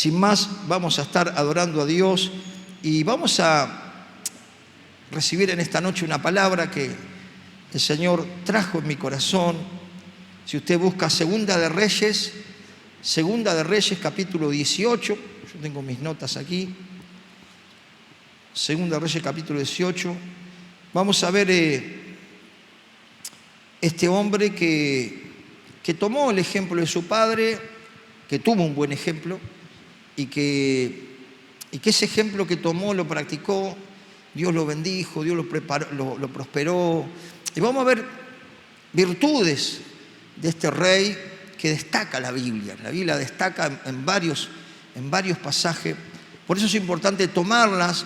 Sin más, vamos a estar adorando a Dios y vamos a recibir en esta noche una palabra que el Señor trajo en mi corazón. Si usted busca Segunda de Reyes capítulo 18, yo tengo mis notas aquí, Segunda de Reyes capítulo 18, vamos a ver este hombre que tomó el ejemplo de su padre, que tuvo un buen ejemplo, y que ese ejemplo que tomó lo practicó, Dios lo bendijo, Dios lo preparó, lo prosperó. Y vamos a ver virtudes de este rey que destaca la Biblia. La Biblia destaca en varios pasajes. Por eso es importante tomarlas,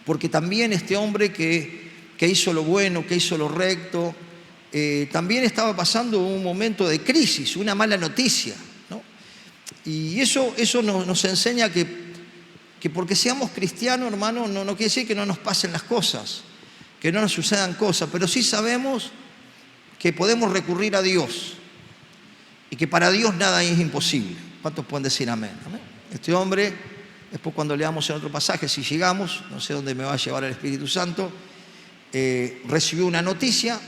porque también este hombre que hizo lo bueno, que hizo lo recto, también estaba pasando un momento de crisis, una mala noticia, ¿no? Y eso nos enseña que porque seamos cristianos, hermano, no quiere decir que no nos pasen las cosas, que no nos sucedan cosas, pero sí sabemos que podemos recurrir a Dios y que para Dios nada es imposible. ¿Cuántos pueden decir amén? ¿Amén? Este hombre, después cuando leamos en otro pasaje, si llegamos, no sé dónde me va a llevar el Espíritu Santo, recibió una noticia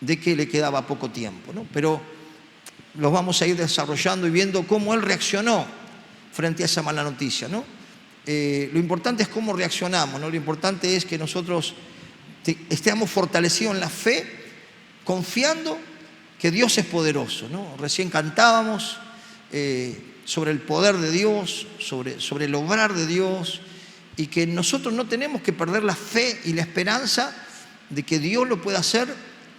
de que le quedaba poco tiempo, ¿no? Pero los vamos a ir desarrollando y viendo cómo él reaccionó frente a esa mala noticia, ¿no? Lo importante es cómo reaccionamos, ¿no? Lo importante es que nosotros estemos fortalecidos en la fe, confiando que Dios es poderoso, ¿no? Recién cantábamos sobre el poder de Dios, sobre el obrar de Dios, y que nosotros no tenemos que perder la fe y la esperanza de que Dios lo pueda hacer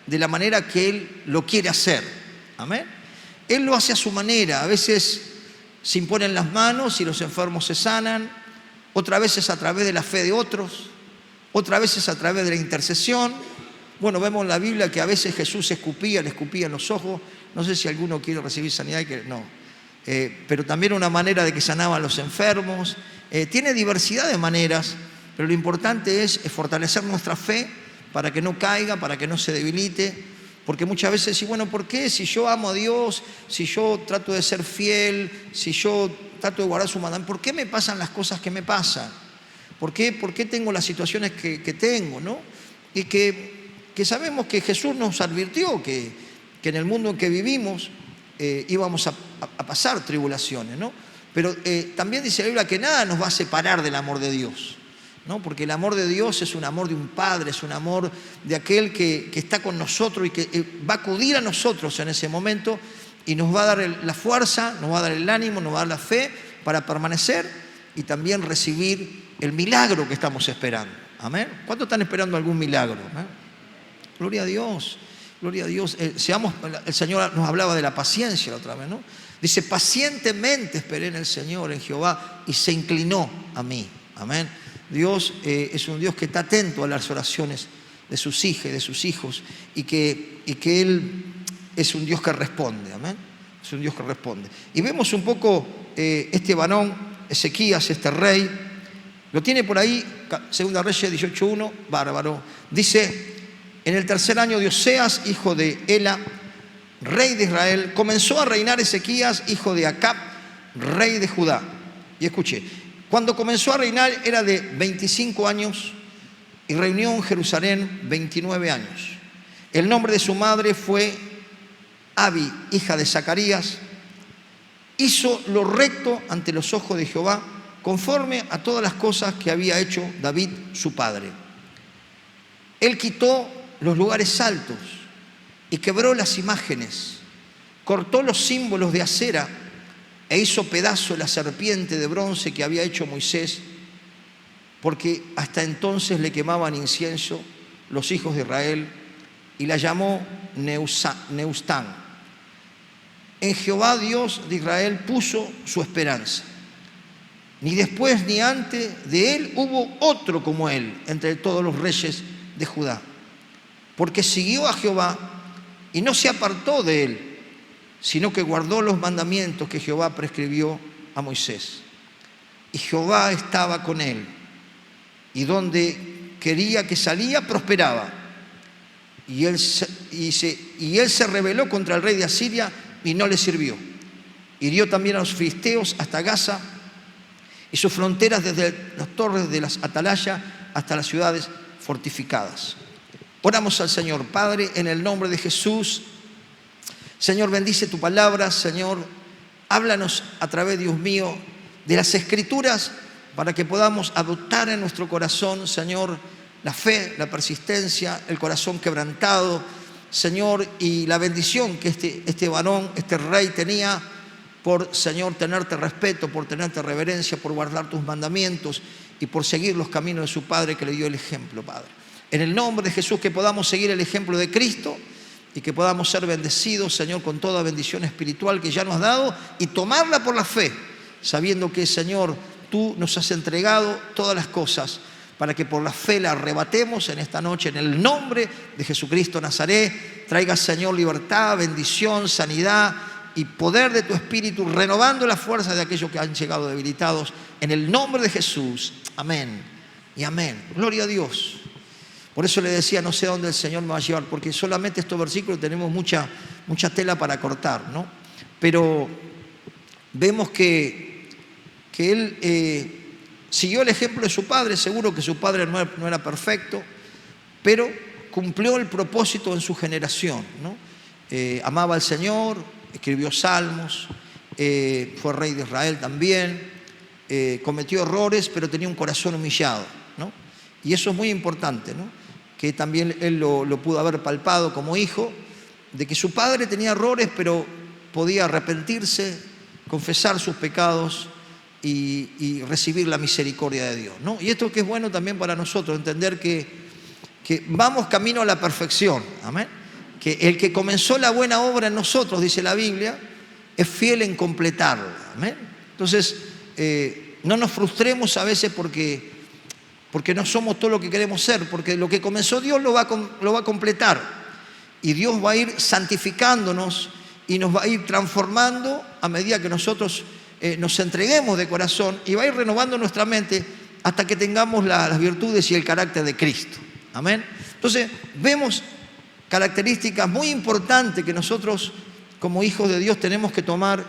de la manera que Él lo quiere hacer. Amén. Él lo hace a su manera. A veces se imponen las manos y los enfermos se sanan, otras veces a través de la fe de otros, otras veces a través de la intercesión. Bueno, vemos en la Biblia que a veces Jesús le escupía en los ojos. No sé si alguno quiere recibir sanidad, pero también una manera de que sanaban a los enfermos. Tiene diversidad de maneras, pero lo importante es fortalecer nuestra fe para que no caiga, para que no se debilite. Porque muchas veces decimos, bueno, ¿por qué? Si yo amo a Dios, si yo trato de ser fiel, si yo trato de guardar su mandamiento, ¿por qué me pasan las cosas que me pasan? ¿Por qué tengo las situaciones que tengo, ¿no? Y que sabemos que Jesús nos advirtió que en el mundo en que vivimos íbamos a pasar tribulaciones, ¿no? Pero también dice la Biblia que nada nos va a separar del amor de Dios, ¿no? Porque el amor de Dios es un amor de un Padre, es un amor de aquel que está con nosotros y que va a acudir a nosotros en ese momento y nos va a dar la fuerza, nos va a dar el ánimo, nos va a dar la fe para permanecer y también recibir el milagro que estamos esperando. Amén. ¿Cuántos están esperando algún milagro? ¿Eh? Gloria a Dios, gloria a Dios. El Señor nos hablaba de la paciencia la otra vez, ¿no? Dice, pacientemente esperé en el Señor, en Jehová, y se inclinó a mí. Amén. Dios es un Dios que está atento a las oraciones de sus hijas y de sus hijos y que Él es un Dios que responde, amén. Es un Dios que responde. Y vemos un poco este varón, Ezequías, este rey, lo tiene por ahí, Segunda Reyes 18:1, bárbaro. Dice, en el tercer año de Oseas, hijo de Ela, rey de Israel, comenzó a reinar Ezequías, hijo de Acab, rey de Judá. Y escuche, cuando comenzó a reinar era de 25 años y reinó en Jerusalén 29 años. El nombre de su madre fue Abi, hija de Zacarías. Hizo lo recto ante los ojos de Jehová, conforme a todas las cosas que había hecho David su padre. Él quitó los lugares altos y quebró las imágenes, cortó los símbolos de acera e hizo pedazo la serpiente de bronce que había hecho Moisés, porque hasta entonces le quemaban incienso los hijos de Israel, y la llamó Neustán. En Jehová Dios de Israel puso su esperanza. Ni después ni antes de él hubo otro como él entre todos los reyes de Judá, porque siguió a Jehová y no se apartó de él, sino que guardó los mandamientos que Jehová prescribió a Moisés. Y Jehová estaba con él, y donde quería que salía, prosperaba. Y él se rebeló contra el rey de Asiria y no le sirvió. Hirió también a los filisteos hasta Gaza y sus fronteras desde las torres de las atalayas hasta las ciudades fortificadas. Oramos al Señor. Padre, en el nombre de Jesús, Señor, bendice tu palabra. Señor, háblanos a través, Dios mío, de las Escrituras para que podamos adoptar en nuestro corazón, Señor, la fe, la persistencia, el corazón quebrantado, Señor, y la bendición que este varón, este rey tenía por, Señor, tenerte respeto, por tenerte reverencia, por guardar tus mandamientos y por seguir los caminos de su Padre que le dio el ejemplo, Padre. En el nombre de Jesús, que podamos seguir el ejemplo de Cristo y que podamos ser bendecidos, Señor, con toda bendición espiritual que ya nos has dado y tomarla por la fe, sabiendo que, Señor, tú nos has entregado todas las cosas para que por la fe la arrebatemos en esta noche. En el nombre de Jesucristo Nazaret, traiga, Señor, libertad, bendición, sanidad y poder de tu Espíritu, renovando la fuerza de aquellos que han llegado debilitados. En el nombre de Jesús. Amén y amén. Gloria a Dios. Por eso le decía, no sé a dónde el Señor me va a llevar, porque solamente estos versículos tenemos mucha tela para cortar, ¿no? Pero vemos que él siguió el ejemplo de su padre. Seguro que su padre no era perfecto, pero cumplió el propósito en su generación, ¿no? Amaba al Señor, escribió salmos, fue rey de Israel también, cometió errores, pero tenía un corazón humillado, ¿no? Y eso es muy importante, ¿no? Que también él lo pudo haber palpado como hijo, de que su padre tenía errores, pero podía arrepentirse, confesar sus pecados y recibir la misericordia de Dios, ¿no? Y esto que es bueno también para nosotros, entender que vamos camino a la perfección, amén. Que el que comenzó la buena obra en nosotros, dice la Biblia, es fiel en completarla, amén. Entonces, no nos frustremos a veces porque no somos todo lo que queremos ser, porque lo que comenzó Dios lo va a completar. Y Dios va a ir santificándonos y nos va a ir transformando a medida que nosotros nos entreguemos de corazón, y va a ir renovando nuestra mente hasta que tengamos las virtudes y el carácter de Cristo. Amén. Entonces, vemos características muy importantes que nosotros como hijos de Dios tenemos que tomar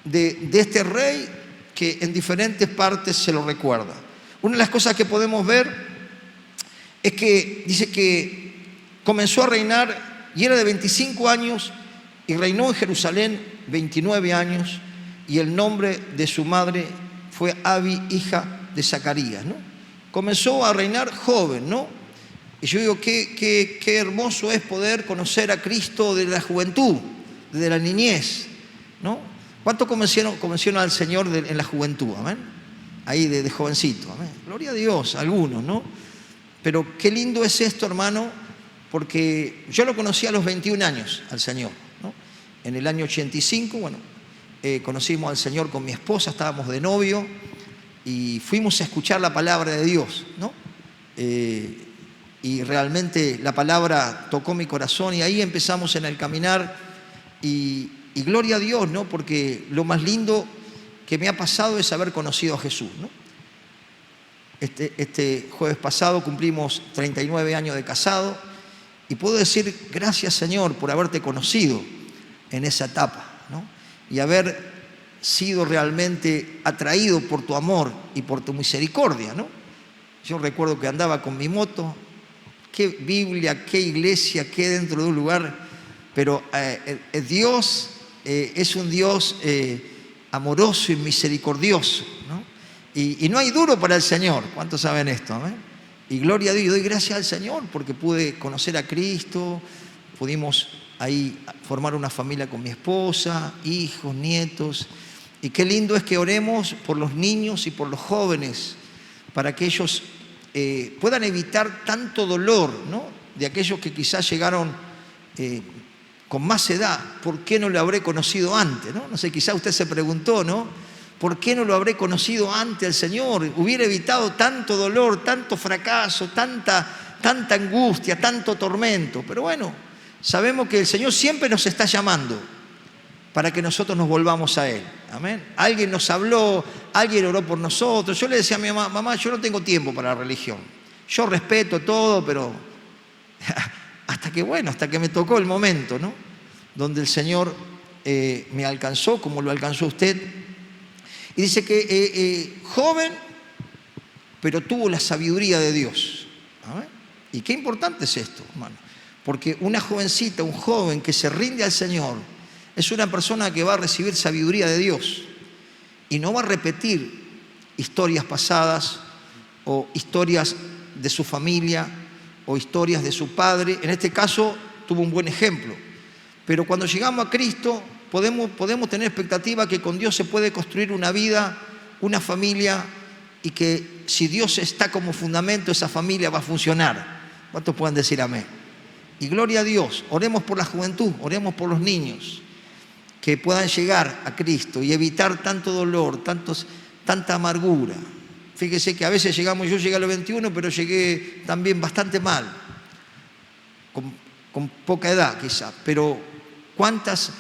de este rey que en diferentes partes se lo recuerda. Una de las cosas que podemos ver es que dice que comenzó a reinar y era de 25 años y reinó en Jerusalén 29 años y el nombre de su madre fue Abi, hija de Zacarías, ¿no? Comenzó a reinar joven, ¿no? Y yo digo, qué hermoso es poder conocer a Cristo desde la juventud, desde la niñez, ¿no? ¿Cuántos conocieron al Señor en la juventud? Amén. Ahí de jovencito, amén. Gloria a Dios, algunos, ¿no? Pero qué lindo es esto, hermano, porque yo lo conocí a los 21 años al Señor, ¿no? En el año 85, bueno, conocimos al Señor con mi esposa, estábamos de novio y fuimos a escuchar la palabra de Dios, ¿no? Y realmente la palabra tocó mi corazón y ahí empezamos en el caminar y gloria a Dios, ¿no? Porque lo más lindo que me ha pasado es haber conocido a Jesús, ¿no? Este jueves pasado cumplimos 39 años de casado y puedo decir gracias, Señor, por haberte conocido en esa etapa, ¿no? Y haber sido realmente atraído por tu amor y por tu misericordia, ¿no? Yo recuerdo que andaba con mi moto, qué Biblia, qué iglesia, qué dentro de un lugar, pero Dios es un Dios amoroso y misericordioso, ¿no? Y no hay duro para el Señor. ¿Cuántos saben esto? ¿Eh? Y gloria a Dios, y doy gracias al Señor porque pude conocer a Cristo, pudimos ahí formar una familia con mi esposa, hijos, nietos, y qué lindo es que oremos por los niños y por los jóvenes para que ellos puedan evitar tanto dolor, ¿no? De aquellos que quizás llegaron con más edad. ¿Por qué no lo habré conocido antes? No sé, quizás usted se preguntó, ¿no? ¿Por qué no lo habré conocido antes al Señor? Hubiera evitado tanto dolor, tanto fracaso, tanta angustia, tanto tormento. Pero bueno, sabemos que el Señor siempre nos está llamando para que nosotros nos volvamos a Él. Amén. Alguien nos habló, alguien oró por nosotros. Yo le decía a mi mamá, yo no tengo tiempo para la religión. Yo respeto todo, pero hasta que me tocó el momento, ¿no? Donde el Señor me alcanzó, como lo alcanzó usted. Y dice que joven, pero tuvo la sabiduría de Dios. ¿Amén? Y qué importante es esto, hermano. Porque una jovencita, un joven que se rinde al Señor, es una persona que va a recibir sabiduría de Dios. Y no va a repetir historias pasadas o historias de su familia o historias de su padre. En este caso tuvo un buen ejemplo. Pero cuando llegamos a Cristo podemos tener expectativa que con Dios se puede construir una vida, una familia, y que si Dios está como fundamento, esa familia va a funcionar. ¿Cuántos pueden decir amén? Y gloria a Dios. Oremos por la juventud, oremos por los niños, que puedan llegar a Cristo y evitar tanto dolor, tanta amargura. Fíjese que a veces yo llegué a los 21, pero llegué también bastante mal, con poca edad quizá, pero cuántas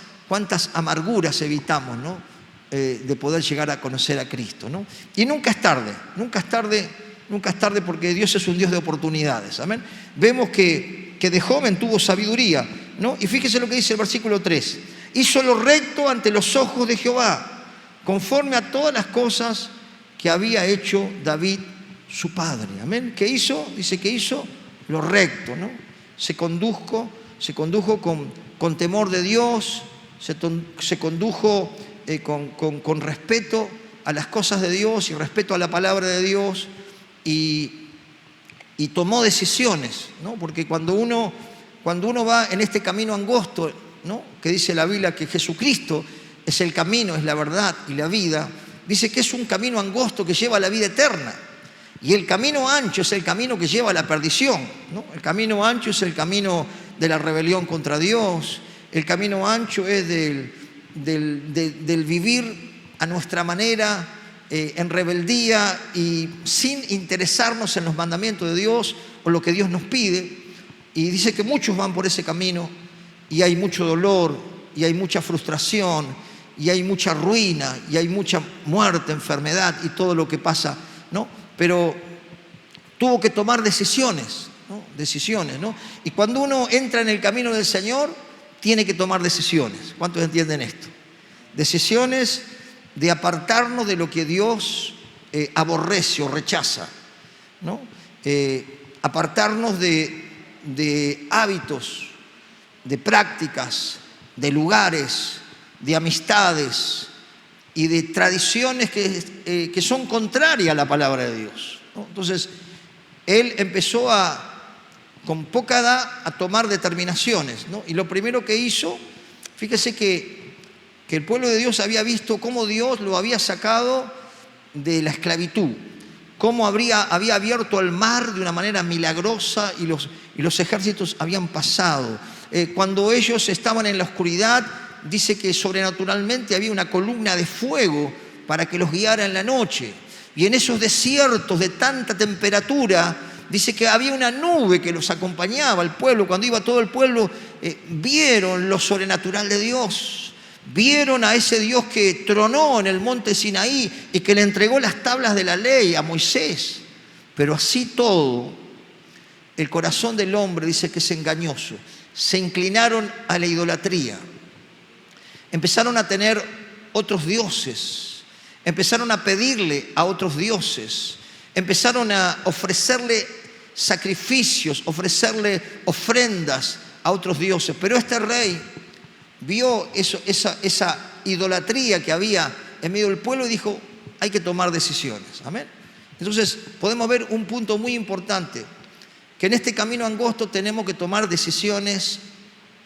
amarguras evitamos, ¿no? De poder llegar a conocer a Cristo, ¿no? Y nunca es tarde, nunca es tarde, porque Dios es un Dios de oportunidades. Amén. Vemos que de joven tuvo sabiduría, ¿no? Y fíjese lo que dice el versículo 3. Hizo lo recto ante los ojos de Jehová, conforme a todas las cosas que había hecho David su padre. Amén. ¿Qué hizo? Dice que hizo lo recto, ¿no? Se condujo con temor de Dios, se condujo con respeto a las cosas de Dios y respeto a la palabra de Dios, y tomó decisiones, ¿no? Porque cuando uno va en este camino angosto, ¿no? Que dice la Biblia que Jesucristo es el camino, es la verdad y la vida, dice que es un camino angosto que lleva a la vida eterna. Y el camino ancho es el camino que lleva a la perdición, ¿no? El camino ancho es el camino de la rebelión contra Dios. El camino ancho es del vivir a nuestra manera, en rebeldía y sin interesarnos en los mandamientos de Dios o lo que Dios nos pide. Y dice que muchos van por ese camino y hay mucho dolor y hay mucha frustración y hay mucha ruina y hay mucha muerte, enfermedad y todo lo que pasa, ¿no? Pero tuvo que tomar decisiones, ¿no? Decisiones, ¿no? Y cuando uno entra en el camino del Señor, tiene que tomar decisiones. ¿Cuántos entienden esto? Decisiones de apartarnos de lo que Dios aborrece o rechaza, ¿no? Apartarnos de hábitos, de prácticas, de lugares, de amistades y de tradiciones que son contrarias a la palabra de Dios, ¿no? Entonces, él empezó con poca edad a tomar determinaciones, ¿no? Y lo primero que hizo, fíjese que el pueblo de Dios había visto cómo Dios lo había sacado de la esclavitud, cómo había abierto el mar de una manera milagrosa y los ejércitos habían pasado. Cuando ellos estaban en la oscuridad, dice que sobrenaturalmente había una columna de fuego para que los guiara en la noche. Y en esos desiertos de tanta temperatura, dice que había una nube que los acompañaba al pueblo. Cuando iba todo el pueblo, vieron lo sobrenatural de Dios. Vieron a ese Dios que tronó en el monte Sinaí y que le entregó las tablas de la ley a Moisés. Pero así todo, el corazón del hombre dice que es engañoso. Se inclinaron a la idolatría. Empezaron a tener otros dioses. Empezaron a pedirle a otros dioses. Empezaron a ofrecerle sacrificios, ofrecerle ofrendas a otros dioses. Pero este rey vio esa idolatría que había en medio del pueblo y dijo, hay que tomar decisiones. Amén. Entonces podemos ver un punto muy importante, que en este camino angosto tenemos que tomar decisiones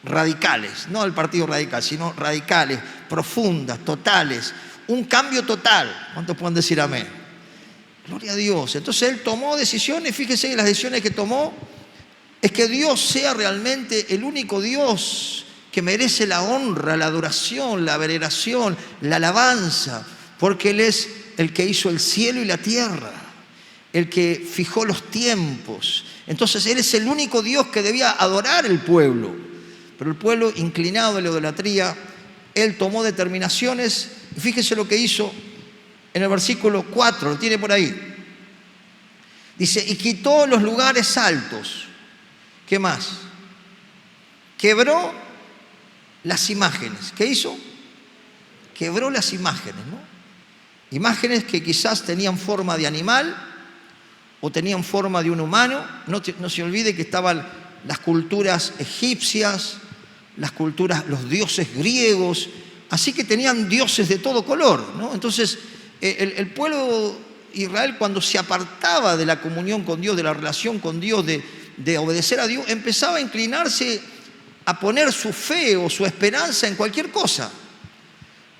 radicales, no el partido radical, sino radicales, profundas, totales, un cambio total. ¿Cuántos pueden decir amén? Gloria a Dios. Entonces él tomó decisiones. Fíjese que las decisiones que tomó es que Dios sea realmente el único Dios que merece la honra, la adoración, la veneración, la alabanza, porque Él es el que hizo el cielo y la tierra, el que fijó los tiempos. Entonces Él es el único Dios que debía adorar el pueblo. Pero el pueblo, inclinado a la idolatría, Él tomó determinaciones. Y fíjese lo que hizo en el versículo 4, lo tiene por ahí. Dice, y quitó los lugares altos. ¿Qué más? Quebró las imágenes. ¿Qué hizo? quebró las imágenes, ¿no? Imágenes que quizás tenían forma de animal o tenían forma de un humano. No se olvide que estaban las culturas egipcias, las culturas, los dioses griegos, así que tenían dioses de todo color, ¿no? Entonces, el pueblo Israel, cuando se apartaba de la comunión con Dios, de la relación con Dios, de obedecer a Dios, empezaba a inclinarse a poner su fe o su esperanza en cualquier cosa,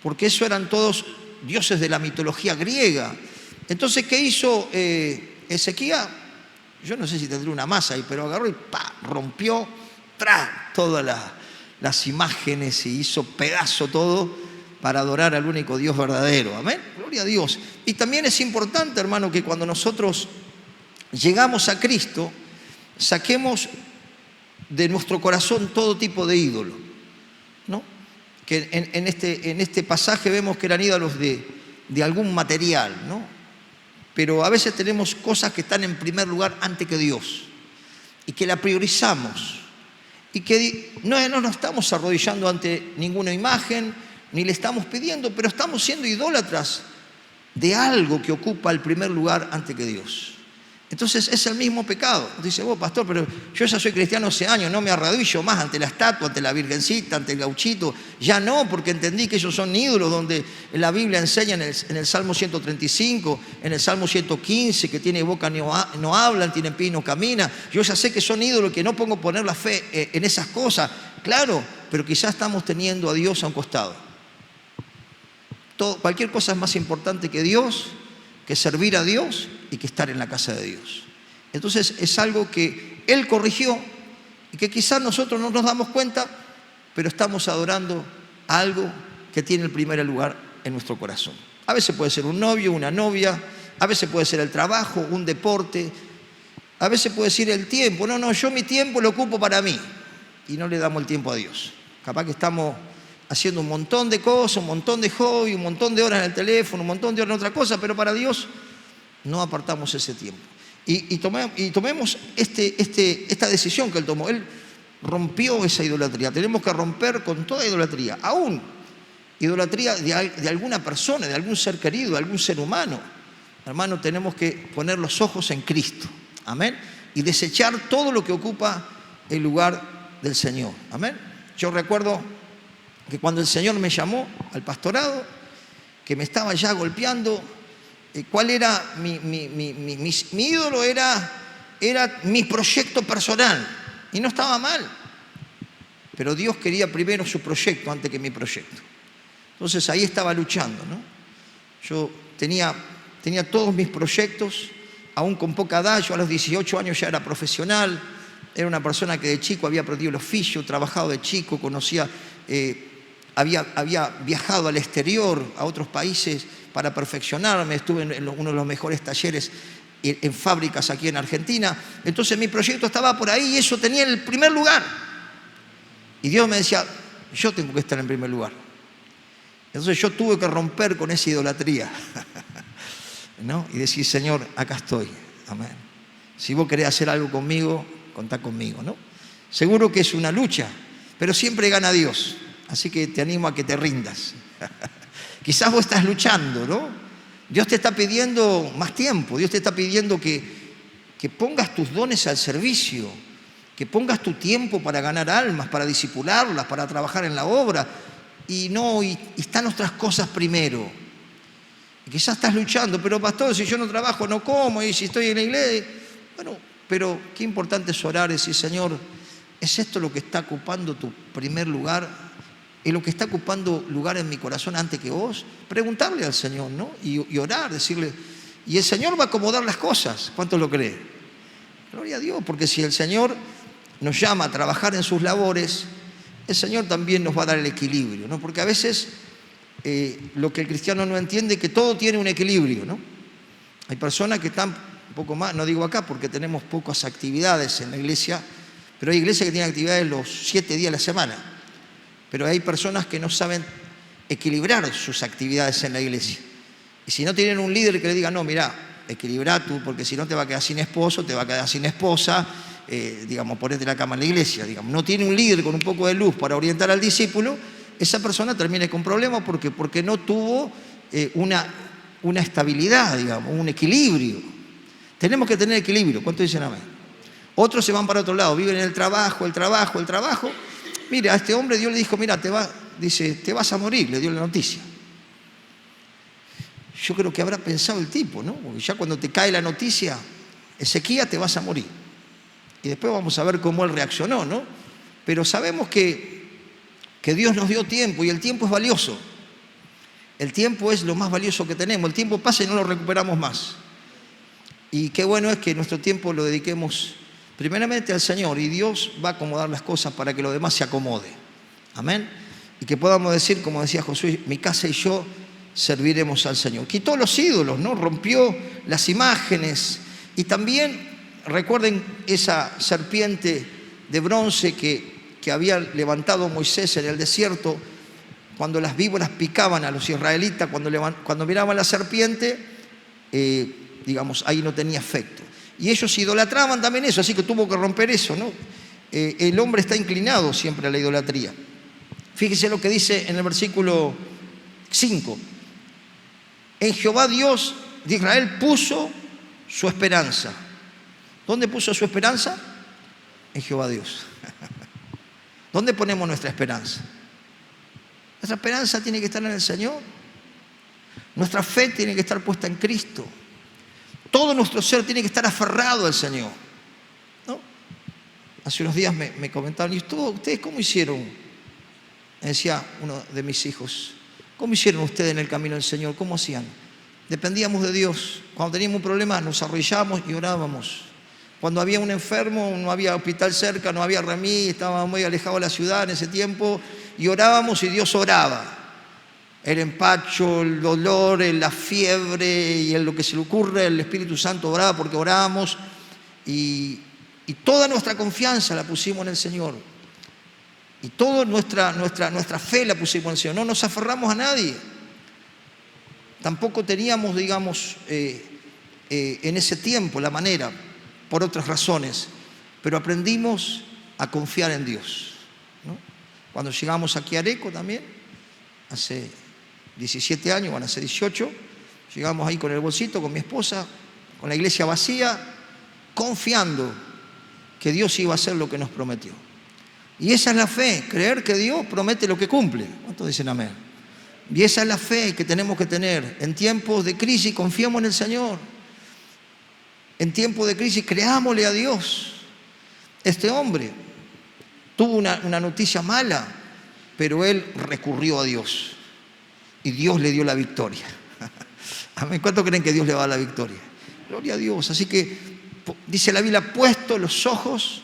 porque eso eran todos dioses de la mitología griega. Entonces, ¿qué hizo Ezequías? Yo no sé si tendría una masa ahí, pero agarró y rompió todas las imágenes y hizo pedazo todo para adorar al único Dios verdadero. Amén. Gloria a Dios. Y también es importante, hermano, que cuando nosotros llegamos a Cristo, saquemos de nuestro corazón todo tipo de ídolo, ¿no? Que en este pasaje vemos que eran ídolos de algún material, ¿no? Pero a veces tenemos cosas que están en primer lugar antes que Dios y que la priorizamos y que no nos estamos arrodillando ante ninguna imagen ni le estamos pidiendo, pero estamos siendo idólatras de algo que ocupa el primer lugar antes que Dios. Entonces es el mismo pecado. Dice, vos, pastor, pero yo ya soy cristiano hace años, no me arrodillo más ante la estatua, ante la virgencita, ante el gauchito. Ya no, porque entendí que ellos son ídolos, donde la Biblia enseña en el Salmo 135, en el Salmo 115, que tiene boca no hablan, tienen pie y no camina. Yo ya sé que son ídolos, que no pongo poner la fe en esas cosas. Claro, pero quizás estamos teniendo a Dios a un costado. Cualquier cosa es más importante que Dios, que servir a Dios y que estar en la casa de Dios. Entonces es algo que Él corrigió y que quizás nosotros no nos damos cuenta, pero estamos adorando a algo que tiene el primer lugar en nuestro corazón. A veces puede ser un novio, una novia, a veces puede ser el trabajo, un deporte, a veces puede ser el tiempo. No, yo mi tiempo lo ocupo para mí y no le damos el tiempo a Dios. Capaz que estamos haciendo un montón de cosas, un montón de hobby, un montón de horas en el teléfono, un montón de horas en otra cosa, pero para Dios no apartamos ese tiempo. Y tomemos esta decisión que Él tomó. Él rompió esa idolatría. Tenemos que romper con toda idolatría, aún idolatría de alguna persona, de algún ser querido, de algún ser humano. Hermano, tenemos que poner los ojos en Cristo. Amén. Y desechar todo lo que ocupa el lugar del Señor. Amén. Yo recuerdo que cuando el Señor me llamó al pastorado, que me estaba ya golpeando, ¿cuál era mi ídolo? Era mi proyecto personal. Y no estaba mal. Pero Dios quería primero su proyecto antes que mi proyecto. Entonces ahí estaba luchando, ¿no? Yo tenía todos mis proyectos, aún con poca edad. Yo a los 18 años ya era profesional. Era una persona que de chico había aprendido el oficio, trabajado de chico, conocía... Había viajado al exterior, a otros países, para perfeccionarme. Estuve en uno de los mejores talleres en fábricas aquí en Argentina. Entonces mi proyecto estaba por ahí y eso tenía el primer lugar. Y Dios me decía, yo tengo que estar en primer lugar. Entonces yo tuve que romper con esa idolatría, ¿no? Y decir, Señor, acá estoy. Amén. Si vos querés hacer algo conmigo, contá conmigo, ¿no? Seguro que es una lucha, pero siempre gana Dios. Así que te animo a que te rindas. Quizás vos estás luchando, ¿no? Dios te está pidiendo más tiempo. Dios te está pidiendo que pongas tus dones al servicio, que pongas tu tiempo para ganar almas, para discipularlas, para trabajar en la obra. Y están otras cosas primero. Y quizás estás luchando, pero pastor, si yo no trabajo, no como, y si estoy en la iglesia. Bueno, pero qué importante es orar y decir, Señor, ¿es esto lo que está ocupando tu primer lugar? ¿Es lo que está ocupando lugar en mi corazón antes que vos? Preguntarle al Señor, ¿no? Y orar, decirle. Y el Señor va a acomodar las cosas. ¿Cuántos lo creen? Gloria a Dios, porque si el Señor nos llama a trabajar en sus labores, el Señor también nos va a dar el equilibrio, ¿no? Porque a veces lo que el cristiano no entiende es que todo tiene un equilibrio, ¿no? Hay personas que están un poco más, no digo acá porque tenemos pocas actividades en la iglesia, pero hay iglesias que tienen actividades los 7 días de la semana. Pero hay personas que no saben equilibrar sus actividades en la iglesia. Y si no tienen un líder que le diga, no, mirá, equilibra tú, porque si no te va a quedar sin esposo, te va a quedar sin esposa, ponete la cama en la iglesia. No tiene un líder con un poco de luz para orientar al discípulo, esa persona termine con problemas porque no tuvo una estabilidad, digamos, un equilibrio. Tenemos que tener equilibrio. ¿Cuántos dicen amén? Otros se van para otro lado, viven en el trabajo. Mira, a este hombre Dios le dijo, mira, te vas a morir, le dio la noticia. Yo creo que habrá pensado el tipo, ¿no? Porque ya cuando te cae la noticia, Ezequías, te vas a morir. Y después vamos a ver cómo él reaccionó, ¿no? Pero sabemos que Dios nos dio tiempo y el tiempo es valioso. El tiempo es lo más valioso que tenemos. El tiempo pasa y no lo recuperamos más. Y qué bueno es que nuestro tiempo lo dediquemos primeramente al Señor, y Dios va a acomodar las cosas para que lo demás se acomode. Amén. Y que podamos decir, como decía Josué, mi casa y yo serviremos al Señor. Quitó los ídolos, ¿no? Rompió las imágenes. Y también recuerden esa serpiente de bronce que había levantado Moisés en el desierto, cuando las víboras picaban a los israelitas, cuando miraban la serpiente, digamos, ahí no tenía efecto. Y ellos idolatraban también eso, así que tuvo que romper eso, ¿no? El hombre está inclinado siempre a la idolatría. Fíjese lo que dice en el versículo 5. En Jehová Dios de Israel puso su esperanza. ¿Dónde puso su esperanza? En Jehová Dios. ¿Dónde ponemos nuestra esperanza? Nuestra esperanza tiene que estar en el Señor. Nuestra fe tiene que estar puesta en Cristo. Todo nuestro ser tiene que estar aferrado al Señor, ¿no? Hace unos días me comentaban, ¿y ustedes cómo hicieron? Me decía uno de mis hijos, ¿cómo hicieron ustedes en el camino del Señor? ¿Cómo hacían? Dependíamos de Dios. Cuando teníamos un problema nos arrodillábamos y orábamos. Cuando había un enfermo, no había hospital cerca, no había remedio, estábamos muy alejados de la ciudad en ese tiempo, y orábamos y Dios oraba. El empacho, el dolor, la fiebre y en lo que se le ocurre, el Espíritu Santo oraba porque orábamos, y toda nuestra confianza la pusimos en el Señor. Y toda nuestra fe la pusimos en el Señor. No nos aferramos a nadie. Tampoco teníamos, digamos, en ese tiempo la manera, por otras razones, pero aprendimos a confiar en Dios, ¿no? Cuando llegamos aquí a Areco también, hace 17 años, van a ser 18, llegamos ahí con el bolsito, con mi esposa, con la iglesia vacía, confiando que Dios iba a hacer lo que nos prometió. Y esa es la fe, creer que Dios promete lo que cumple. ¿Cuántos dicen amén? Y esa es la fe que tenemos que tener. En tiempos de crisis confiamos en el Señor. En tiempos de crisis creámosle a Dios. Este hombre tuvo una noticia mala, pero él recurrió a Dios. Y Dios le dio la victoria. Amén. ¿Cuánto creen que Dios le va a dar la victoria? Gloria a Dios. Así que dice la Biblia, puesto los ojos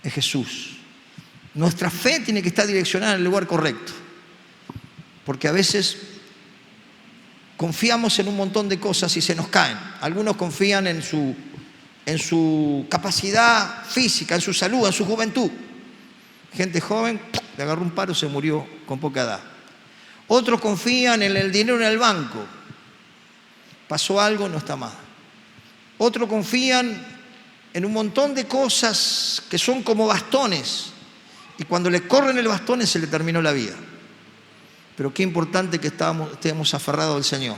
en Jesús. Nuestra fe tiene que estar direccionada en el lugar correcto. Porque a veces confiamos en un montón de cosas y se nos caen. Algunos confían en su capacidad física, en su salud, en su juventud. Gente joven, le agarró un paro, se murió con poca edad. Otros confían en el dinero en el banco. Pasó algo, no está más. Otros confían en un montón de cosas que son como bastones. Y cuando le corren el bastón se le terminó la vida. Pero qué importante que estemos aferrados al Señor.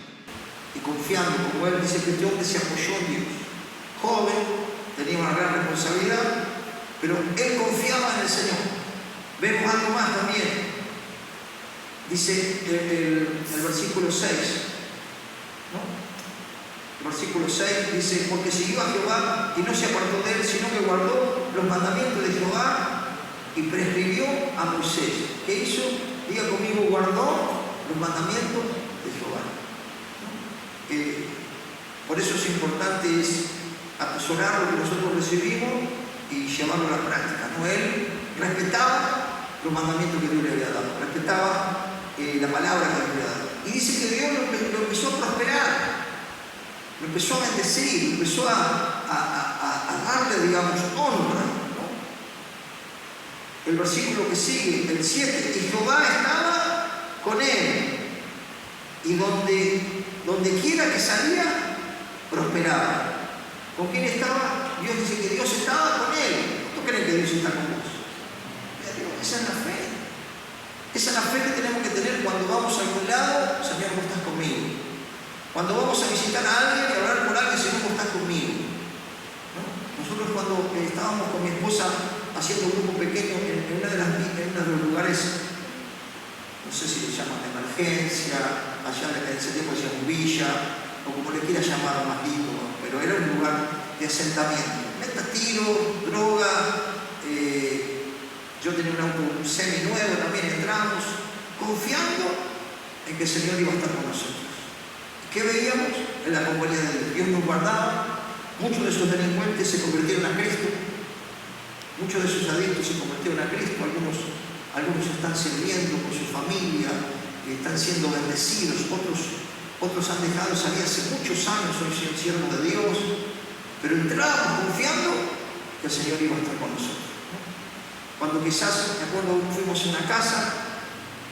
Y confiando, como él dice que este hombre se apoyó en Dios. Joven, tenía una gran responsabilidad, pero él confiaba en el Señor. Vemos algo más también. Dice el versículo 6, ¿no? El versículo 6 dice, porque siguió a Jehová y no se apartó de él, sino que guardó los mandamientos de Jehová y prescribió a Moisés. ¿Qué hizo? Diga conmigo, guardó los mandamientos de Jehová, ¿no? Por eso es importante atesorar lo que nosotros recibimos y llevarlo a la práctica, ¿no? Él respetaba los mandamientos que Dios le había dado, respetaba la palabra que Dios le había dado. Y dice que Dios lo empezó a prosperar, lo empezó a bendecir, lo empezó a darle, digamos, honra, ¿no? El versículo que sigue, el 7, y Jehová estaba con él, y donde quiera que salía, prosperaba. ¿Con quién estaba? Dios dice que Dios estaba con él. ¿Tú crees que Dios está con vos? Esa es la fe. Esa es la fe que tenemos que tener cuando vamos a algún lado. Señor, vos estás conmigo. Cuando vamos a visitar a alguien y hablar con alguien, Señor, vos estás conmigo, ¿no? Nosotros cuando estábamos con mi esposa haciendo un grupo pequeño en uno de los lugares, no sé si le llaman de emergencia, allá en ese tiempo decíamos villa, o como le quiera llamar más lindo, ¿no? Pero era un lugar de asentamiento. Meta tiro, droga, yo tenía un auto semi nuevo, también entramos, confiando en que el Señor iba a estar con nosotros. ¿Qué veíamos? En la compañía de Dios. Dios nos guardaba, muchos de esos delincuentes se convirtieron a Cristo, muchos de esos adictos se convirtieron a Cristo, algunos están sirviendo con su familia, están siendo bendecidos, otros han dejado de salir hace muchos años, hoy son siervos de Dios, pero entramos confiando que el Señor iba a estar con nosotros. Cuando quizás, me acuerdo, fuimos a una casa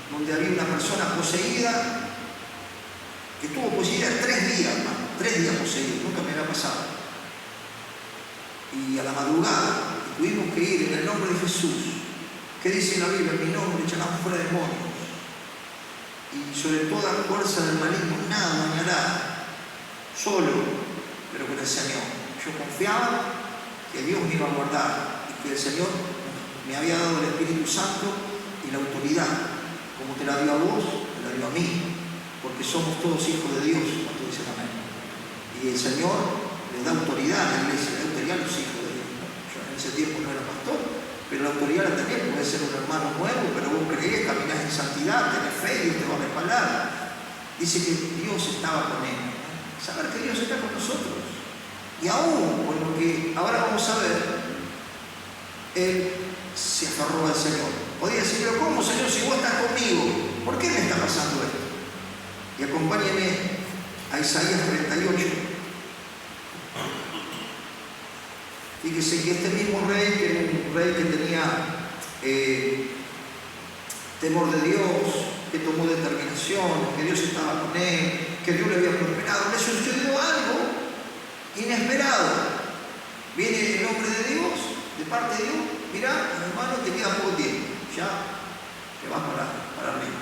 donde había una persona poseída, que estuvo poseída 3 días, hermano, 3 días poseído, nunca me había pasado. Y a la madrugada tuvimos que ir en el nombre de Jesús. ¿Qué dice la Biblia? En mi nombre echarán fuera demonios. Y sobre toda fuerza del maligno nada dañará, solo, pero con el Señor. Yo confiaba que Dios me iba a guardar y que el Señor me había dado el Espíritu Santo y la autoridad, como te la dio a vos, te la dio a mí, porque somos todos hijos de Dios, como tú dices, amén. Y el Señor le da autoridad a la iglesia, le da autoridad a los hijos de Dios, ¿no? Yo en ese tiempo no era pastor, pero la autoridad la tenés, puede ser un hermano nuevo, pero vos creés, caminás en santidad, tenés fe, Dios te va a respaldar. Dice que Dios estaba con él, ¿no? Saber que Dios está con nosotros. Y aún con lo que ahora vamos a ver, él se aferró al Señor. Podía decir, pero ¿cómo, Señor, si vos estás conmigo? ¿Por qué me está pasando esto? Y acompáñenme a Isaías 38. Fíjese que este mismo rey, que era un rey que tenía temor de Dios, que tomó determinación, que Dios estaba con él, que Dios le había prosperado, le sucedió algo inesperado. Viene el hombre de Dios, de parte de Dios, mirá, hermano, te queda poco tiempo, ya te vas para arriba.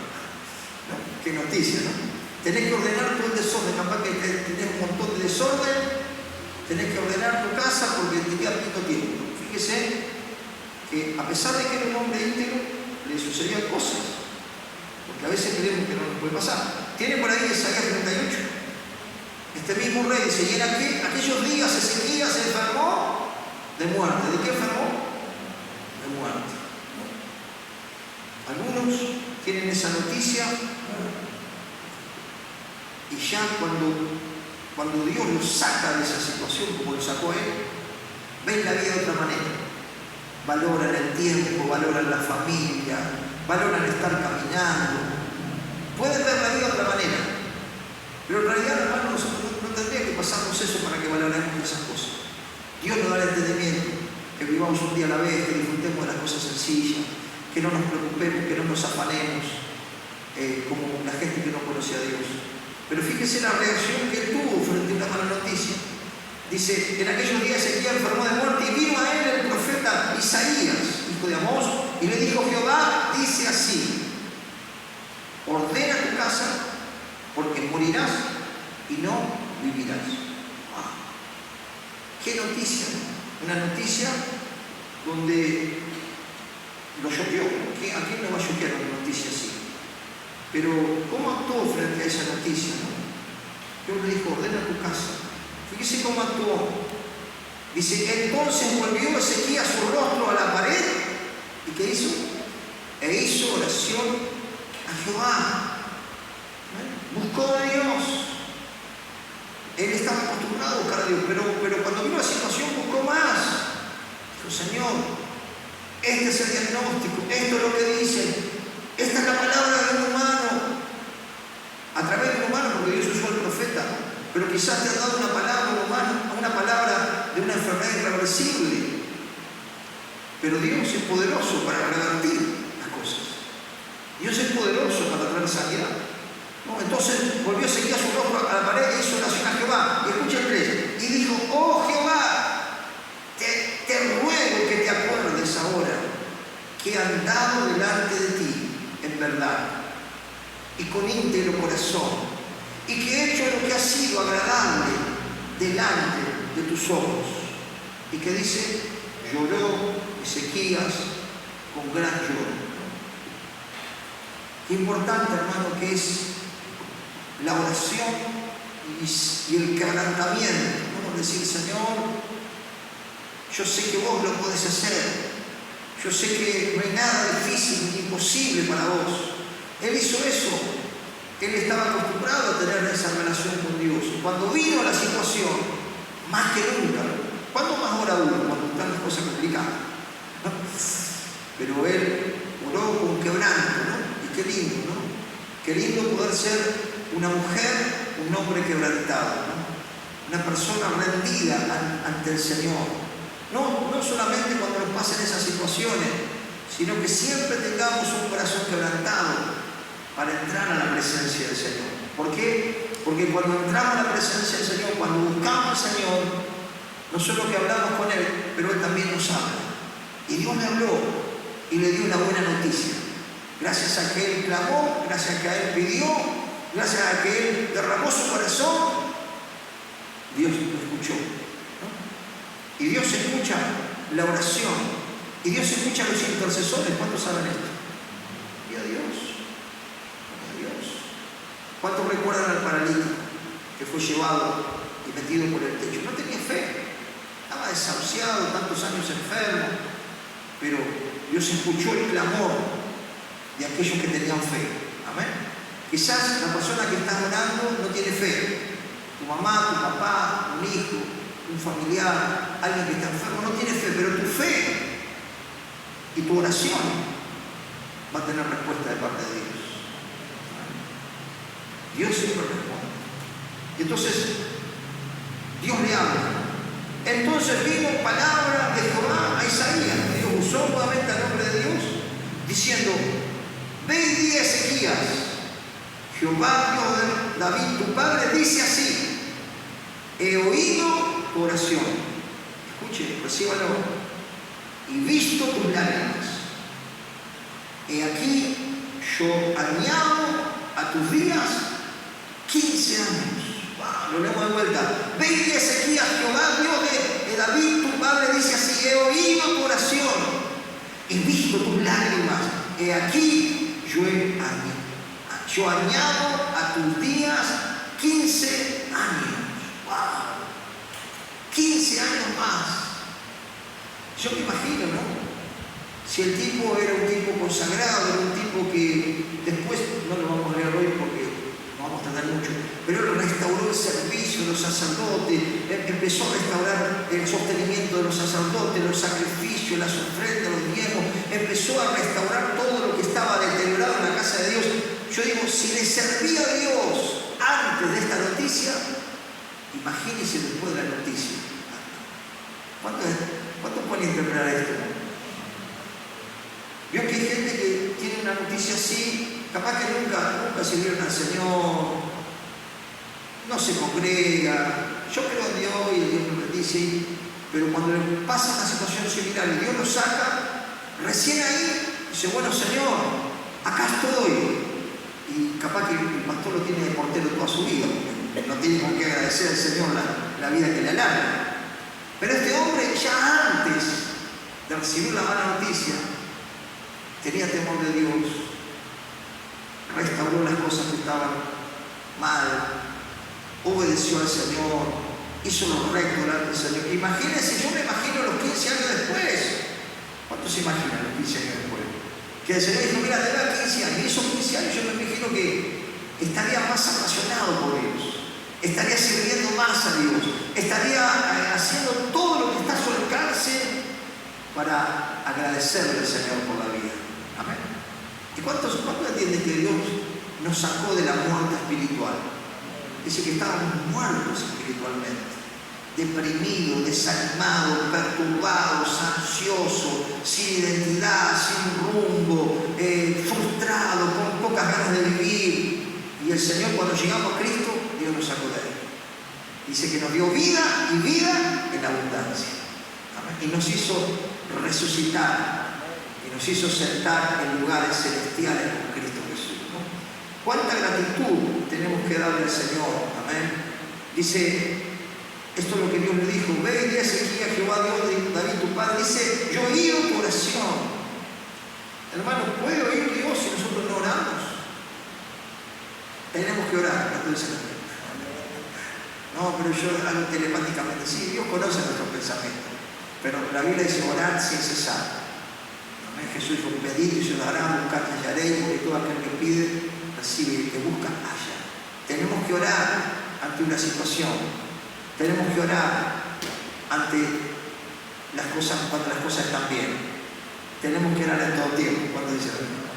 ¿No? Qué noticia, ¿no? Tenés que ordenar todo el desorden, capaz que tenés un montón de desorden, tenés que ordenar tu casa porque te queda poco tiempo. Fíjese que a pesar de que era un hombre íntegro, le sucedían cosas, porque a veces creemos que no nos puede pasar. Tiene por ahí Isaías 38. Este mismo rey dice, y en aquellos días Ezequías se enfermó de muerte. ¿De qué enfermó? De muerte. Algunos tienen esa noticia y ya cuando Dios los saca de esa situación, como lo sacó a él, ven la vida de otra manera. Valoran el tiempo, valoran la familia, valoran estar caminando. Pueden ver la vida de otra manera. Pero en realidad, hermano, nosotros no tendría que pasarnos eso para que valoremos esas cosas. Dios nos da el entendimiento, que vivamos un día a la vez, que disfrutemos de las cosas sencillas, que no nos preocupemos, que no nos afanemos, como la gente que no conoce a Dios. Pero fíjese la reacción que él tuvo frente a una mala noticia. Dice, en aquellos días Ezequías enfermó de muerte y vino a él el profeta Isaías, hijo de Amós, y le dijo, Jehová dice así, ordena tu casa, porque morirás y no vivirás. ¡Wow! ¡Qué noticia! Una noticia donde lo choqueó. ¿A quién no va a choquear una noticia así? Pero, ¿cómo actuó frente a esa noticia? Dios le dijo, ordena tu casa. Fíjese cómo actuó. Dice, entonces volvió Ezequías su rostro a la pared. ¿Y qué hizo? E hizo oración a Jehová. Buscó a Dios. Él estaba acostumbrado a buscar a Dios, pero cuando vino la situación buscó más. Dijo, Señor, este es el diagnóstico, esto es lo que dice, esta es la palabra de un humano, a través de un humano, porque Dios usó al profeta, pero quizás te ha dado una palabra humana, una palabra de una enfermedad irreversible. Pero Dios es poderoso para revertir las cosas. Dios es poderoso para traer sanidad. No, entonces volvió Ezequías su rostro a la pared e hizo oración a Jehová. Y escucha el 3. Y dijo, oh Jehová, te ruego que te acuerdes ahora que he andado delante de ti en verdad sido agradable delante de tus ojos. Y que dice, lloró Ezequías con gran lloro. Qué importante, hermano, que es la oración y el quebrantamiento. ¿No? Decir, Señor, yo sé que vos lo podés hacer. Yo sé que no hay nada difícil ni imposible para vos. Él hizo eso. Él estaba acostumbrado a tener esa relación con Dios. Cuando vino la situación, más que nunca, ¿cuándo más ora uno? Cuando están las cosas complicadas, ¿no? Pero él oró con quebranto, ¿no? Y qué lindo, ¿no? Qué lindo poder ser una mujer, un hombre quebrantado, ¿no? Una persona rendida ante el Señor. No solamente cuando nos pasen esas situaciones, sino que siempre tengamos un corazón quebrantado para entrar a la presencia del Señor. ¿Por qué? Porque cuando entramos a la presencia del Señor, cuando buscamos al Señor, no solo que hablamos con Él, pero Él también nos habla. Y Dios le habló y le dio una buena noticia. Gracias a que Él clamó, gracias a que Él pidió, gracias a que Él derramó su corazón, Dios lo escuchó, ¿no? Y Dios escucha la oración. Y Dios escucha a los intercesores. ¿Cuántos saben esto? Y a Dios. ¿Cuántos recuerdan al paralítico que fue llevado y metido por el techo? No tenía fe, estaba desahuciado, tantos años enfermo, pero Dios escuchó el clamor de aquellos que tenían fe. Amén. Quizás la persona que está orando no tiene fe. Tu mamá, tu papá, un hijo, un familiar, alguien que está enfermo no tiene fe, pero tu fe y tu oración va a tener respuesta de parte de Dios. Dios siempre responde. Entonces, Dios le habla. Entonces vino palabra de Jehová a Isaías. Dios usó nuevamente el nombre de Dios, diciendo, ve y di a Ezequías, Jehová, Dios de David, tu padre, dice así, he oído tu oración. Escuche, recíbalo. Y visto tus lágrimas. He aquí, yo añado a tus días 15 años. Wow, lo leemos de vuelta. Ve y di a Ezequías, Jehová, Dios de David, tu padre, dice así, he oído tu oración, he visto tus lágrimas. He aquí, yo añado a tus días 15 años. Wow, 15 años más. Yo me imagino, ¿no? Si el tipo era un tipo consagrado, era un tipo que después, no lo vamos a leer hoy porque no vamos a tardar mucho, pero él restauró el servicio de los sacerdotes, empezó a restaurar el sostenimiento de los sacerdotes, los sacrificios, las ofrendas, los diezmos, empezó a restaurar todo lo que estaba deteriorado en la casa de Dios. Yo digo, si le servía a Dios antes de esta noticia, imagínense después de la noticia. ¿Cuántos pueden interpretar esto? Veo que hay gente que tiene una noticia así, capaz que nunca sirvieron al Señor, no se congrega, yo creo en Dios y Dios lo bendice, pero cuando le pasa una situación similar y Dios lo saca, recién ahí dice, bueno Señor, acá estoy. Y capaz que el pastor lo tiene de portero toda su vida, no tiene por qué agradecer al Señor la vida que le alarga. Pero este hombre ya antes de recibir la mala noticia, tenía temor de Dios, restauró las cosas que estaban mal, obedeció al Señor, hizo lo recto delante del Señor. Imagínense, yo me imagino los 15 años después. ¿Cuántos se imaginan los 15 años después? Que el Señor dijo, mira, te da 15 años. Y esos 15 años yo me imagino que estaría más apasionado por Dios, estaría sirviendo más a Dios, estaría haciendo todo lo que está a su alcance para agradecerle al Señor por la vida. Amén. ¿Y cuántos entienden que Dios nos sacó de la muerte espiritual? Dice que estábamos muertos espiritualmente, deprimidos, desanimados, perturbados, ansiosos, sin identidad, sin rumbo, frustrados, con pocas ganas de vivir. Y el Señor, cuando llegamos a Cristo, Dios nos sacó de ahí. Dice que nos dio vida y vida en abundancia. Amén. Y nos hizo resucitar. Nos hizo sentar en lugares celestiales con Cristo Jesús, ¿no? ¿Cuánta gratitud tenemos que darle al Señor? Amén. Dice, esto es lo que Dios le dijo, ve y di a Ezequías, Jehová Dios de David tu padre, dice, yo he oído tu oración. Hermanos, ¿puede oír Dios si nosotros no oramos? Tenemos que orar, no puede ser. No, pero yo hablo telepáticamente. Sí, Dios conoce nuestros pensamientos, pero la Biblia dice orar sin cesar. Amén. Jesús dijo, pedid y se os dará, buscad y hallaréis, porque todo aquel que pide, recibe, y el que busca, halla. Tenemos que orar ante una situación. Tenemos que orar ante las cosas, cuando las cosas están bien. Tenemos que orar en todo tiempo, cuando dice la Biblia.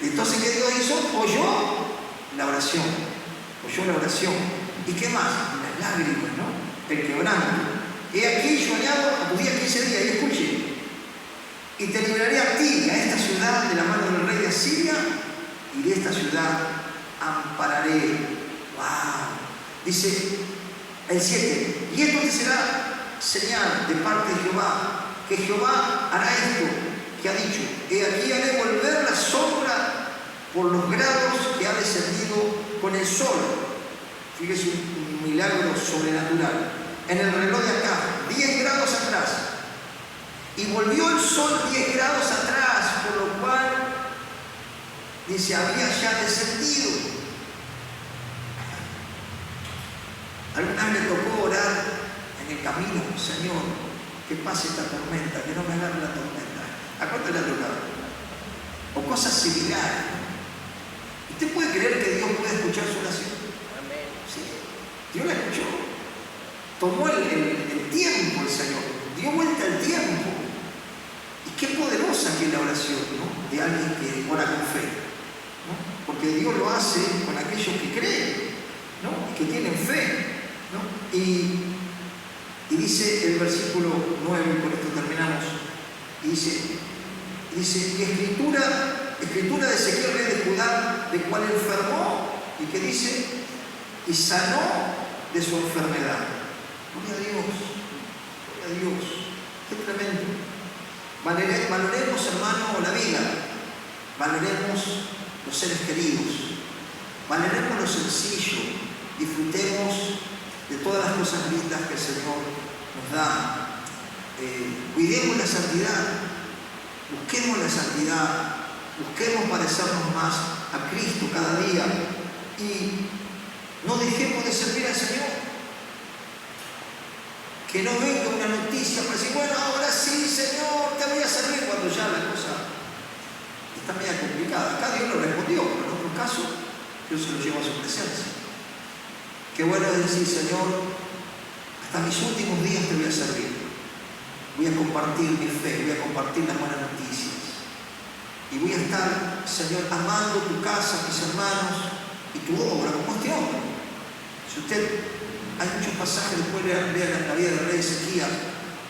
Entonces, ¿qué Dios hizo? Oyó la oración. Oyó la oración. ¿Y qué más? Las lágrimas, ¿no? El quebranto. He aquí yo añado a tus días 15 días, y escuche, y te libraré a ti, a esta ciudad, de la mano del rey de Asiria, y de esta ciudad ampararé. ¡Wow! Dice el 7, y esto te será señal de parte de Jehová, que Jehová hará esto que ha dicho, he aquí haré volver la sombra por los grados que ha descendido con el sol. Fíjese un milagro sobrenatural. En el reloj de acá, 10 grados atrás. Y volvió el sol 10 grados atrás, por lo cual, dice, había ya descendido. Alguna vez me tocó orar en el camino, Señor, que pase esta tormenta, que no me agarre la tormenta. ¿A cuánto le ha tocado? O cosas similares. ¿Usted puede creer que Dios puede escuchar su oración? Sí, Dios la escuchó. Tomó el tiempo el Señor, dio vuelta el tiempo. Y qué poderosa que es la oración, ¿no? De alguien que ora con fe, ¿no? Porque Dios lo hace con aquellos que creen, ¿no? Que tienen fe, ¿no? Y dice el versículo 9, con esto terminamos, y dice, y escritura de Ezequiel, rey de Judá, de cual enfermó, y que dice, y sanó de su enfermedad. Gloria a Dios, gloria a Dios, qué tremendo. Valoremos, hermano, la vida, valoremos los seres queridos, valoremos lo sencillo, disfrutemos de todas las cosas lindas que el Señor nos da. Cuidemos la santidad, busquemos la santidad, busquemos parecernos más a Cristo cada día y no dejemos de servir al Señor. Que no venga una noticia para decir, bueno, ahora sí, Señor, te voy a servir, cuando ya la cosa está media complicada. Acá Dios lo respondió, pero en otro caso, Dios se lo llevó a su presencia. Qué bueno es decir, Señor, hasta mis últimos días te voy a servir. Voy a compartir mi fe, voy a compartir las buenas noticias. Y voy a estar, Señor, amando tu casa, mis hermanos y tu obra, como este hombre. Si usted... Hay muchos pasajes, después lean la vida del rey Ezequías,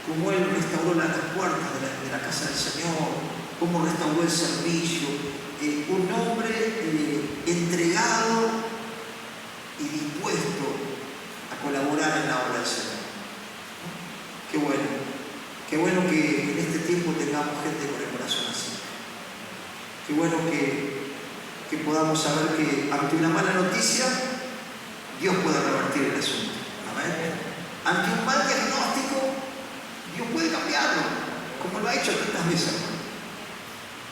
cómo él restauró las puertas de la casa del Señor, cómo restauró el servicio. Un hombre entregado y dispuesto a colaborar en la obra del Señor. Qué bueno que en este tiempo tengamos gente con el corazón así. Qué bueno que podamos saber que ante una mala noticia, Dios puede revertir el asunto. Amén. Ante un mal diagnóstico, Dios puede cambiarlo, como lo ha hecho tantas veces.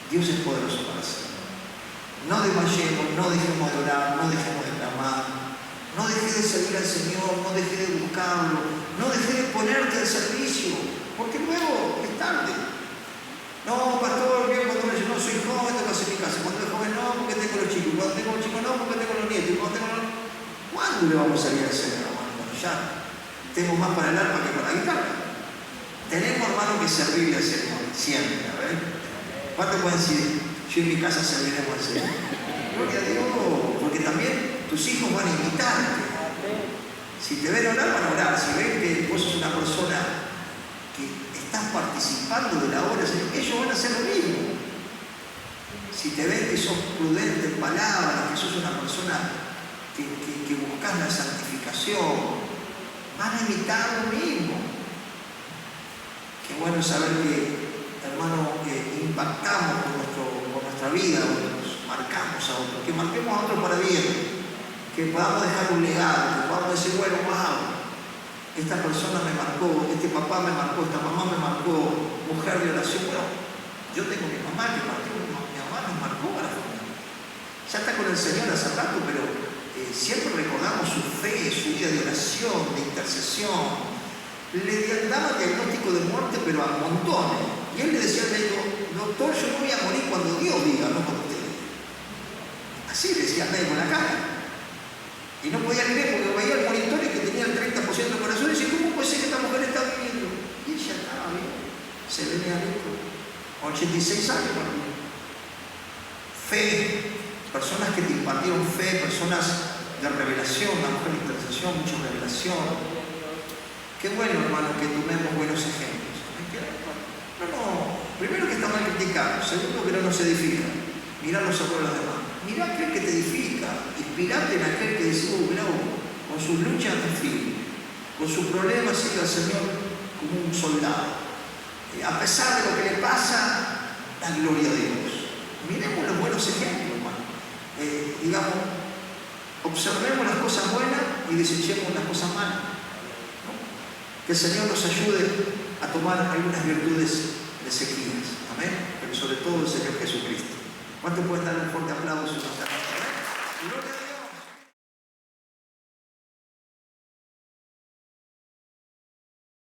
Dios es poderoso para hacerlo. No desmayemos, no dejemos de orar, no dejemos de clamar, no dejes de servir al Señor, no dejes de buscarlo, no dejes de ponerte al servicio, porque luego es tarde. No, pastor, bien, cuando yo no soy joven, tengo que hacer mi casa. Cuando soy joven, no, porque tengo los chicos. Cuando tengo los chicos, no, porque tengo los nietos. ¿Cuándo le vamos a salir al Señor, hermano? Cuando ya tengo más para el arpa que para la guitarra. Tenemos, hermano, que servirle al Señor, siempre, a ver. ¿Cuántos pueden decir, yo en mi casa serviremos al Señor? Gloria a Dios, porque también tus hijos van a imitarte. Si te ven orar, van a orar. Si ven que vos sos una persona que estás participando de la obra del Señor, ellos van a hacer lo mismo. Si te ven que sos prudente en palabras, que sos una persona que buscas la santificación, van a imitar lo mismo. Qué bueno saber que, hermano, impactamos con nuestra vida a otros, marcamos a otros, que marquemos a otros para bien, que podamos dejar un legado, que podamos decir, bueno, wow, esta persona me marcó, este papá me marcó, esta mamá me marcó, mujer de oración. Bueno, yo tengo mi mamá que partió, mi mamá nos marcó a la familia. Ya está con el Señor hace rato, pero siempre recordamos su fe, su vida de oración, de intercesión. Le daba diagnóstico de muerte, pero a montones. Y él le decía al médico, doctor, yo no voy a morir cuando Dios diga, no cuando usted diga. Así le decía al médico en la cara. Y no podía creer porque veía el monitor que tenía el 30% de corazón y decía, ¿cómo puede ser que esta mujer está viviendo? Y ella estaba bien, se venía rico. 86 años para mí. Fe, personas que te impartieron fe, personas de revelación, una mujer de intercesión, mucha revelación. Qué bueno, hermano, que tomemos buenos ejemplos. Primero que está mal criticado, segundo que no nos edifica. Mirá los errores de los demás. Mirá aquel que te edifica, inspirate en aquel que dice, mirá, con sus luchas te firme, con sus problemas sigue al Señor como un soldado. A pesar de lo que le pasa, la gloria a Dios. Miremos los buenos ejemplos, hermano. Digamos, observemos las cosas buenas y desechemos las cosas malas, ¿no? Que el Señor nos ayude a tomar algunas virtudes de Ezequías. Amén. Pero sobre todo el Señor Jesucristo. ¿Cuánto pueden dar un fuerte aplauso?